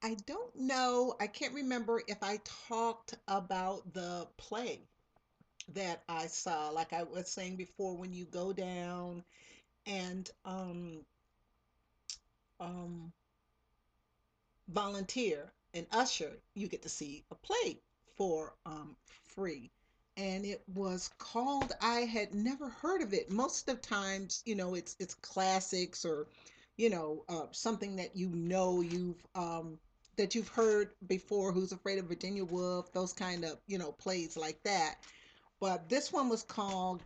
I don't know. I can't remember if I talked about the play that I saw. Like I was saying before, when you go down and um, volunteer and usher, you get to see a play for free. And it was called, I had never heard of it. Most of the times, it's classics or, something that that you've heard before, Who's Afraid of Virginia Woolf, those kind of, plays like that. But this one was called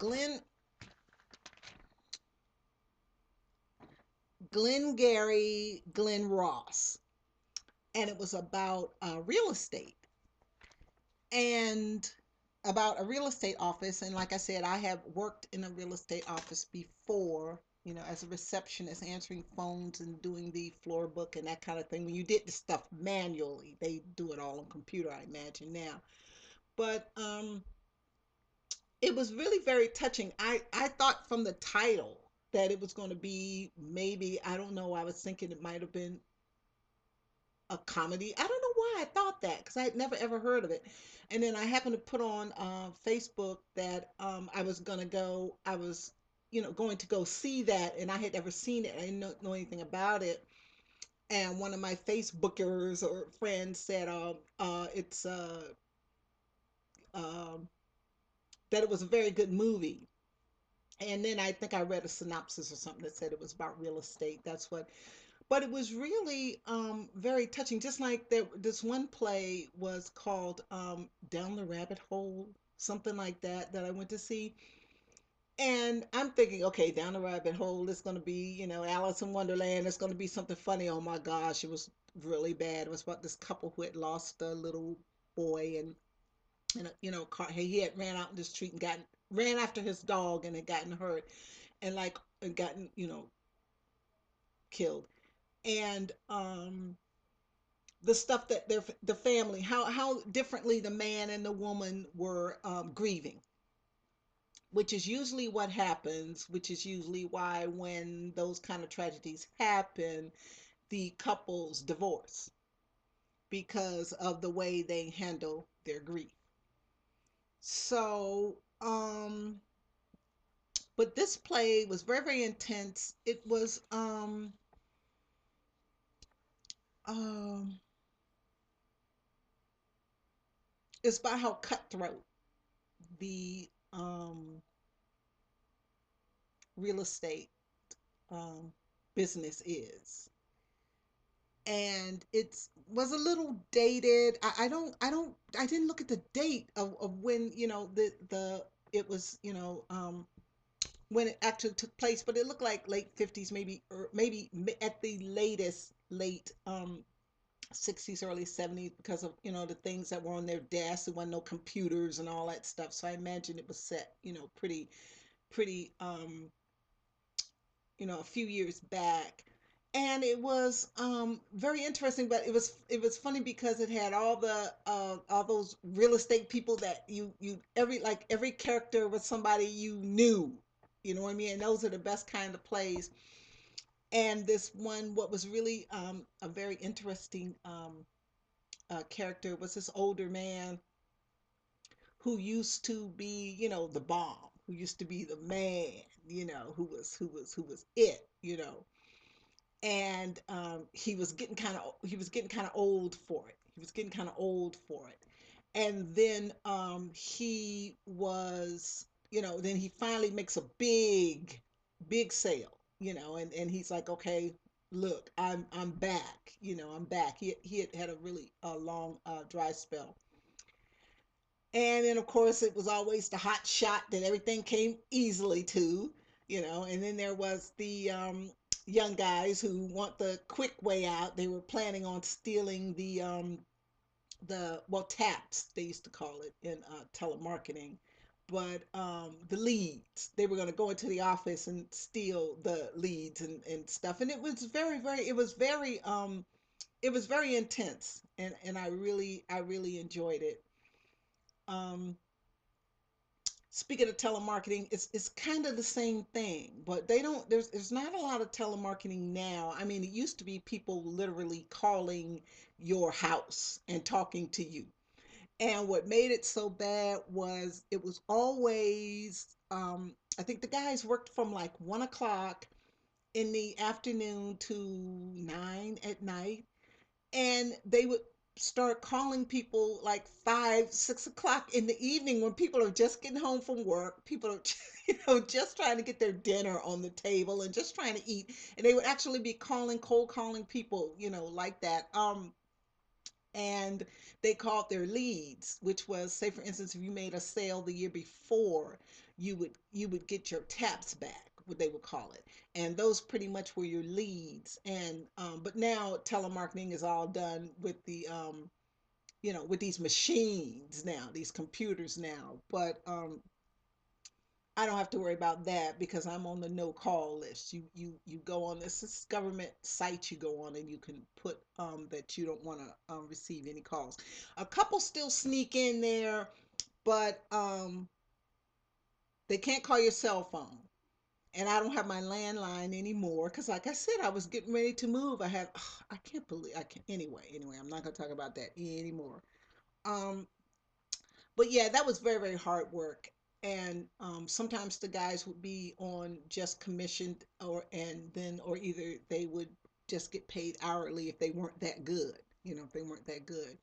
Glengarry Glen Ross, and it was about real estate and about a real estate office. And like I said, I have worked in a real estate office before, as a receptionist, answering phones and doing the floor book and that kind of thing. When you did the stuff manually, they do it all on computer, I imagine now. But it was really very touching. I thought from the title that it was going to be, maybe, I don't know, I was thinking it might have been a comedy. I don't know why I thought that, because I had never ever heard of it. And then I happened to put on Facebook that I was, going to go see that, and I had never seen it. I didn't know anything about it. And one of my Facebookers or friends said, it's um, that it was a very good movie. And then I think I read a synopsis or something that said it was about real estate. That's what, but it was really very touching. Just like this one play was called Down the Rabbit Hole, something like that, that I went to see. And I'm thinking, okay, Down the Rabbit Hole, it's going to be, Alice in Wonderland. It's going to be something funny. Oh my gosh, it was really bad. It was about this couple who had lost a little boy, and car, he had ran out in the street and gotten ran after his dog and had gotten hurt, and like and gotten killed. And the stuff that the family, how differently the man and the woman were grieving, which is usually what happens, which is usually why when those kind of tragedies happen, the couples divorce because of the way they handle their grief. So but this play was very, very intense. It was um it's about how cutthroat the real estate um, business is. And it was a little dated. I didn't look at the date of when, it was, when it actually took place, but it looked like late 50s, maybe, or maybe at the latest, late 60s, early 70s, because of, the things that were on their desks. There wasn't no computers and all that stuff. So I imagine it was set, pretty, a few years back. And it was very interesting, but it was funny because it had all those real estate people that every character was somebody you knew, you know what I mean? And those are the best kind of plays. And this one, what was really a very interesting character was this older man who used to be, the bomb, who used to be the man, who was it, and he was getting kind of old for it. He was getting kind of old for it. And then he was, then he finally makes a big sale, and he's like, okay, look, I'm back, I'm back. He had had a really long dry spell. And then, of course, it was always the hot shot that everything came easily to, And then there was the young guys who want the quick way out. They were planning on stealing well, taps, they used to call it in telemarketing. But the leads, they were going to go into the office and steal the leads and stuff. And it was it was very intense. And I really enjoyed it. Um, speaking of telemarketing, it's kind of the same thing, but they don't. There's not a lot of telemarketing now. I mean, it used to be people literally calling your house and talking to you. And what made it so bad was it was always, I think the guys worked from like 1 o'clock in the afternoon to 9 at night, and they would start calling people like 5, 6 o'clock in the evening when people are just getting home from work. People are, just trying to get their dinner on the table and just trying to eat. And they would actually be calling, cold calling people, like that. And they called their leads, which was, say for instance, if you made a sale the year before, you would get your taps back, what they would call it. And those pretty much were your leads. And but now telemarketing is all done with the with these machines now, these computers now. But I don't have to worry about that because I'm on the no call list. You go on this government site, you go on and you can put that you don't want to receive any calls. A couple still sneak in there, but they can't call your cell phone. And I don't have my landline anymore because, like I said, I was getting ready to move. I can't believe I can. Anyway, I'm not gonna talk about that anymore. Um, but yeah, that was very, very hard work. And sometimes the guys would be on just commissioned, or either they would just get paid hourly if they weren't that good, if they weren't that good.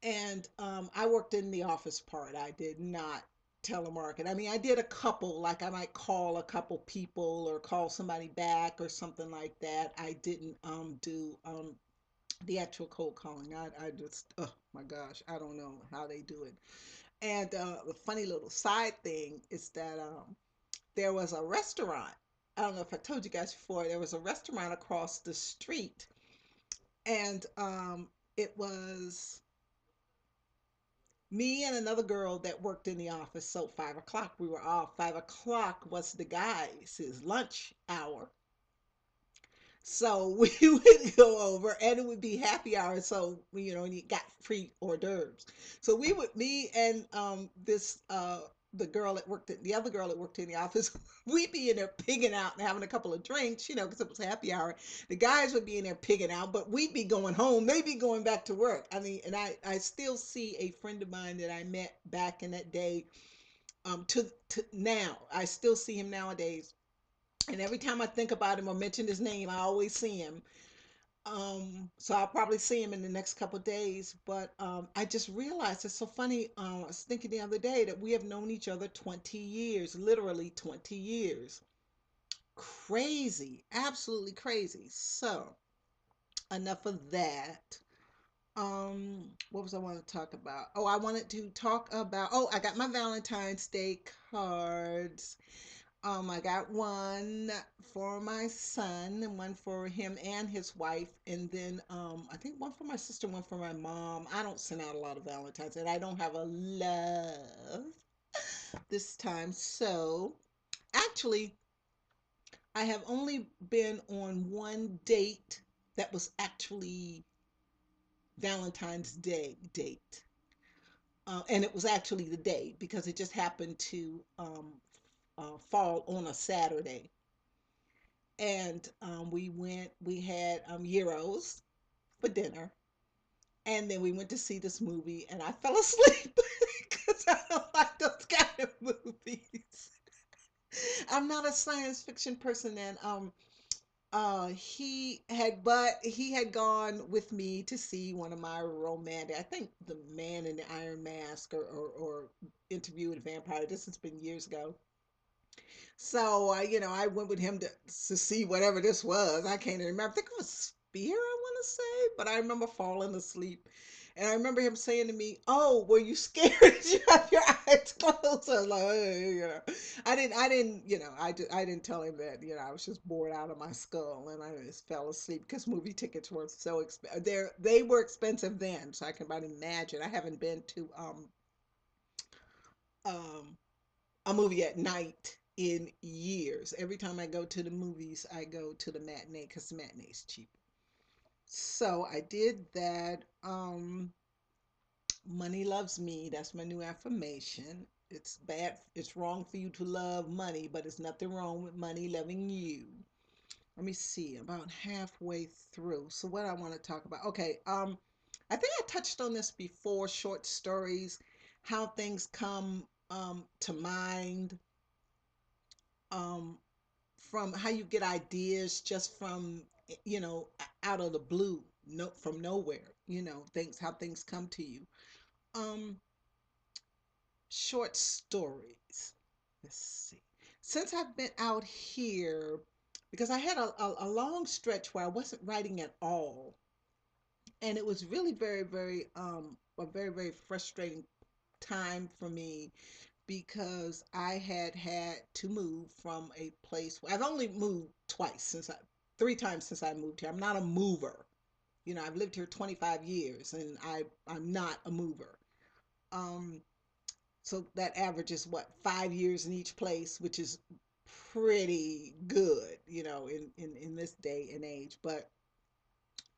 And I worked in the office part. I did not telemarket. I mean, I did a couple, like I might call a couple people or call somebody back or something like that. I didn't do the actual cold calling. I just, oh my gosh, I don't know how they do it. And the funny little side thing is that there was a restaurant. I don't know if I told you guys before. There was a restaurant across the street, and it was me and another girl that worked in the office. So 5 o'clock, we were off. 5 o'clock was the guys' his lunch hour. So we would go over and it would be happy hour. So, and you got free hors d'oeuvres. So me and the girl that worked at the other girl that worked in the office, we'd be in there pigging out and having a couple of drinks, because it was happy hour. The guys would be in there pigging out, but we'd be going home, maybe going back to work. I mean, and I still see a friend of mine that I met back in that day, to now. I still see him nowadays, and every time I think about him or mention his name, I always see him. So I'll probably see him in the next couple of days. But I just realized it's so funny. I was thinking the other day that we have known each other 20 years, literally 20 years. Crazy, absolutely crazy. So enough of that. What was I want to talk about? Oh, I wanted to talk about. Oh, I got my Valentine's Day cards. I got one for my son and one for him and his wife, and then I think one for my sister, one for my mom. I don't send out a lot of Valentines, and I don't have a love this time. So actually, I have only been on one date that was actually Valentine's Day date. And it was actually the day because it just happened to fall on a Saturday. And we had gyros for dinner, and then we went to see this movie, and I fell asleep because I don't like those kind of movies. I'm not a science fiction person, and he had gone with me to see one of my romantic, I think, The Man in the Iron Mask, or Interview with a Vampire. This has been years ago. So I went with him to see whatever this was. I can't even remember. I think it was Spear, I want to say, but I remember falling asleep. And I remember him saying to me, "Oh, were you scared? Did you have your eyes closed?" I was like, I didn't tell him that. I was just bored out of my skull, and I just fell asleep because movie tickets were so expensive. They were expensive then, so I can about imagine. I haven't been to um a movie at night in years. Every time I go to the movies, I go to the matinee because the matinee is cheap. So I did that. Money loves me. That's my new affirmation. It's bad. It's wrong for you to love money, but it's nothing wrong with money loving you. Let me see. About halfway through. So what I want to talk about. Okay. I think I touched on this before. Short stories, how things come to mind. Um, from how you get ideas just from out of the blue, no, from nowhere, things, how things come to you. um Short stories, let's see. Since I've been out here, because I had a long stretch where I wasn't writing at all, and it was really very a very frustrating time for me, because I had to move from a place where I've only moved twice since I, three times since I moved here. I'm not a mover. I've lived here 25 years and I'm not a mover. Um, so that averages what, 5 years in each place, which is pretty good, in this day and age. But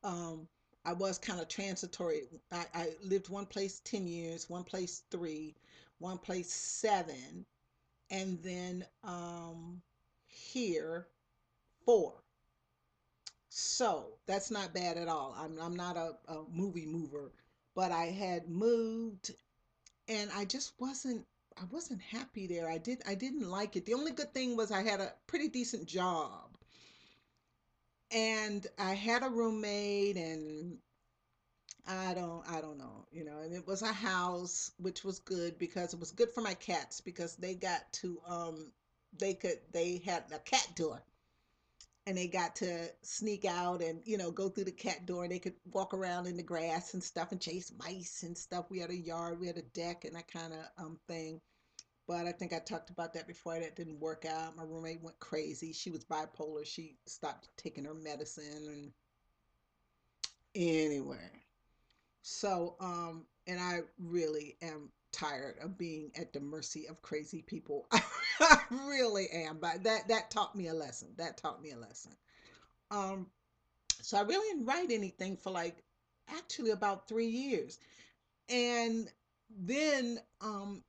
um, I was kind of transitory. I lived one place 10 years, one place three, one place seven, and then here four. So that's not bad at all. I'm not a movie mover, but I had moved and I wasn't happy there. I didn't like it. The only good thing was I had a pretty decent job and I had a roommate, and I don't know, and it was a house, which was good because it was good for my cats, because they got to they had a cat door, and they got to sneak out and go through the cat door, and they could walk around in the grass and stuff and chase mice and stuff. We had a yard, we had a deck and that kind of thing. But I think I talked about that before. That didn't work out. My roommate went crazy. She was bipolar. She stopped taking her medicine, and anyway. So, and I really am tired of being at the mercy of crazy people. I really am. But that taught me a lesson. That taught me a lesson. Um, so I really didn't write anything for like actually about 3 years. And then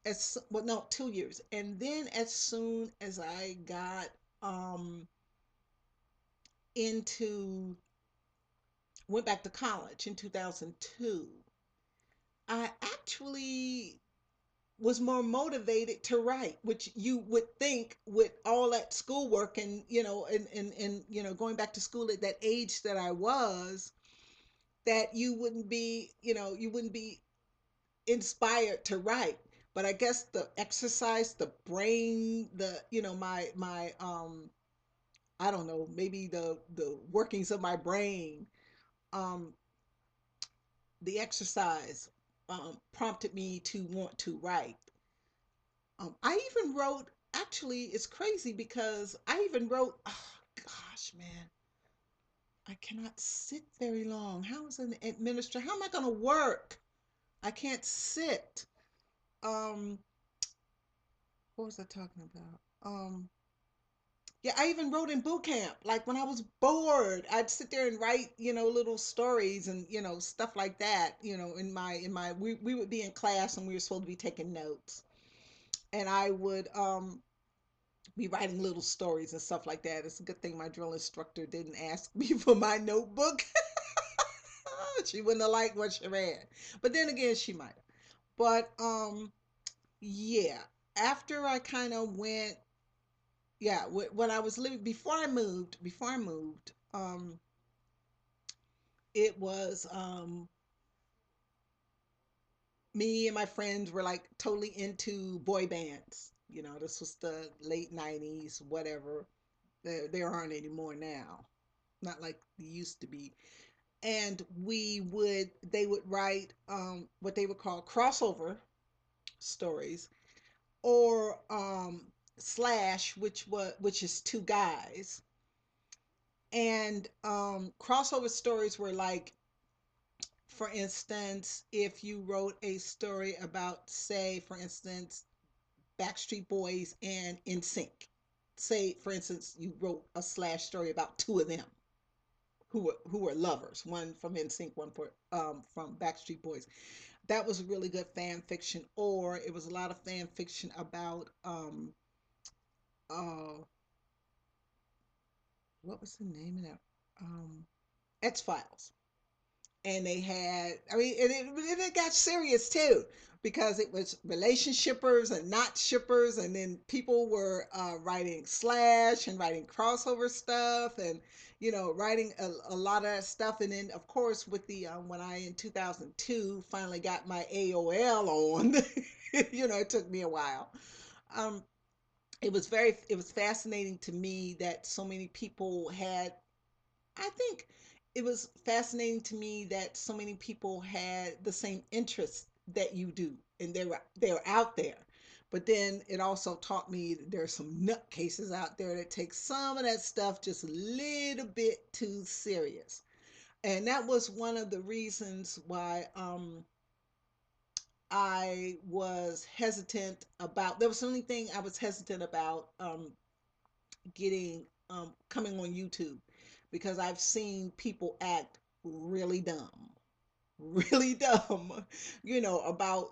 as well, no, 2 years. And then as soon as I got um into went back to college in 2002, I actually was more motivated to write, which you would think with all that schoolwork and going back to school at that age that I was, that you wouldn't be inspired to write. But I guess the exercise, the brain, the my I don't know, maybe the workings of my brain, um the exercise prompted me to want to write. I even wrote, actually, it's crazy because I even wrote, oh gosh, man, I cannot sit very long. How is an administrator? How am I going to work? I can't sit. Um, what was I talking about? Yeah, I even wrote in boot camp. Like when I was bored, I'd sit there and write, little stories and, stuff like that. We would be in class and we were supposed to be taking notes. And I would be writing little stories and stuff like that. It's a good thing my drill instructor didn't ask me for my notebook. She wouldn't have liked what she read. But then again, she might have. But yeah, after I kind of went, yeah, when I was living before I moved, it was me and my friends were like totally into boy bands. This was the late 90s, whatever. There aren't any more now. Not like they used to be. And they would write what they would call crossover stories, or slash, which is two guys. And crossover stories were like, for instance, if you wrote a story about, say, for instance, Backstreet Boys and NSYNC. Say, for instance, you wrote a slash story about two of them who were lovers, one from NSYNC, one from Backstreet Boys. that was really good fan fiction. Or it was a lot of fan fiction about uh what was the name of that? X Files. And they had, I mean, it got serious too, because it was relationshippers and not shippers, and then people were writing slash and writing crossover stuff, and writing a lot of that stuff. And then of course with the when I in 2002 finally got my AOL on, it took me a while. um it was fascinating to me that so many people had, I think it was fascinating to me that so many people had the same interests that you do, and they were out there. But then it also taught me that there's some nutcases out there that take some of that stuff just a little bit too serious. And that was one of the reasons why I was hesitant about. That was the only thing I was hesitant about getting coming on YouTube, because I've seen people act really dumb, really dumb, about,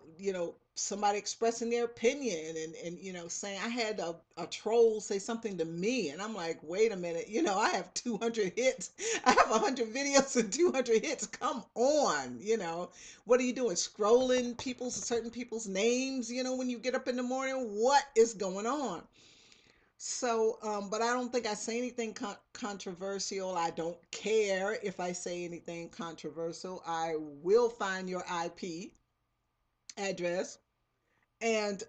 somebody expressing their opinion, and saying, I had a troll say something to me, and I'm like, wait a minute, I have 200 hits. I have 100 videos and 200 hits. Come on, what are you doing? Scrolling certain people's names, when you get up in the morning? What is going on? So, but I don't think I say anything controversial. I don't care if I say anything controversial. I will find your IP address, and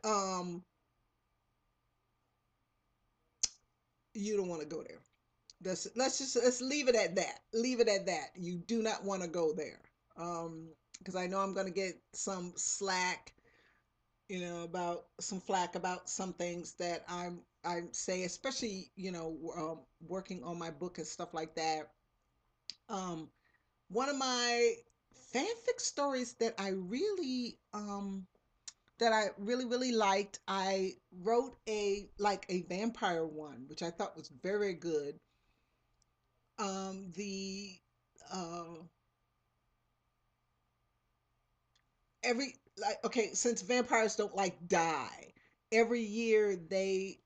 you don't want to go there. Let's leave it at that. Leave it at that. You do not want to go there. Because I know I'm going to get some slack, about some flack about some things that I say, especially, working on my book and stuff like that. Um, One of my fanfic stories that I really really liked. I wrote a vampire one, which I thought was very good. The uh every like Okay, since vampires don't die, every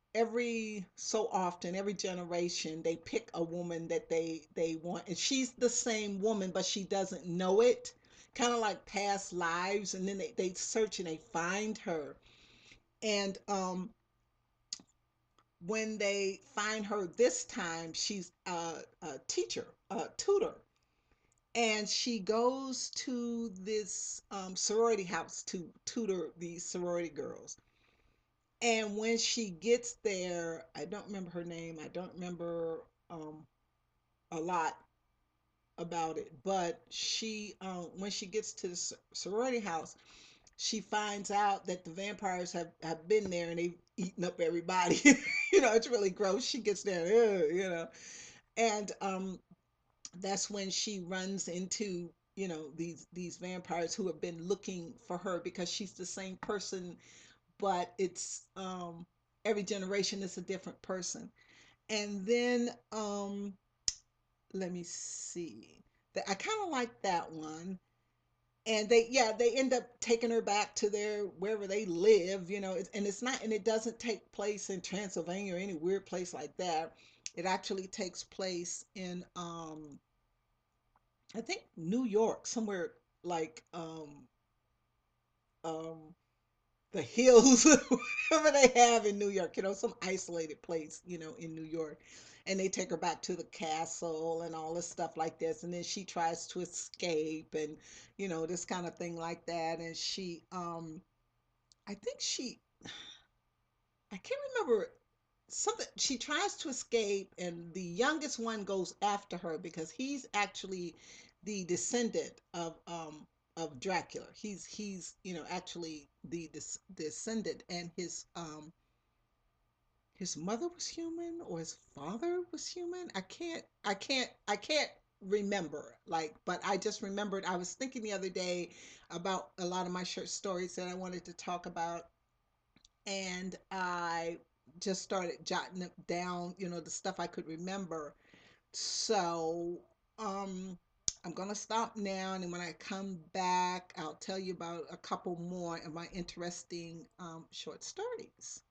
so often, every generation, they pick a woman that they want, and she's the same woman but she doesn't know it, kind of like past lives. And then they search and they find her. And when they find her this time, she's a teacher, a tutor, and she goes to this sorority house to tutor these sorority girls. And when she gets there, I don't remember her name. I don't remember a lot about it. But when she gets to the sorority house, she finds out that the vampires have been there and they've eaten up everybody. It's really gross. She gets there, and that's when she runs into, these vampires who have been looking for her, because she's the same person, but it's every generation is a different person. And then let me see, that I kind of like that one. And they end up taking her back to their wherever they live, and it's not, and it doesn't take place in Transylvania or any weird place like that. It actually takes place in I think New York, somewhere like um the hills, whatever they have in New York, some isolated place, in New York. And they take her back to the castle and all this stuff like this. And then she tries to escape, and, this kind of thing like that. And I think I can't remember, something, she tries to escape, and the youngest one goes after her because he's actually the descendant of Dracula. He's actually the descendant, and his mother was human or his father was human. I can't remember, like, but I just remembered, I was thinking the other day about a lot of my short stories that I wanted to talk about, and I just started jotting down, the stuff I could remember. So, um, I'm going to stop now, and then when I come back, I'll tell you about a couple more of my interesting short stories.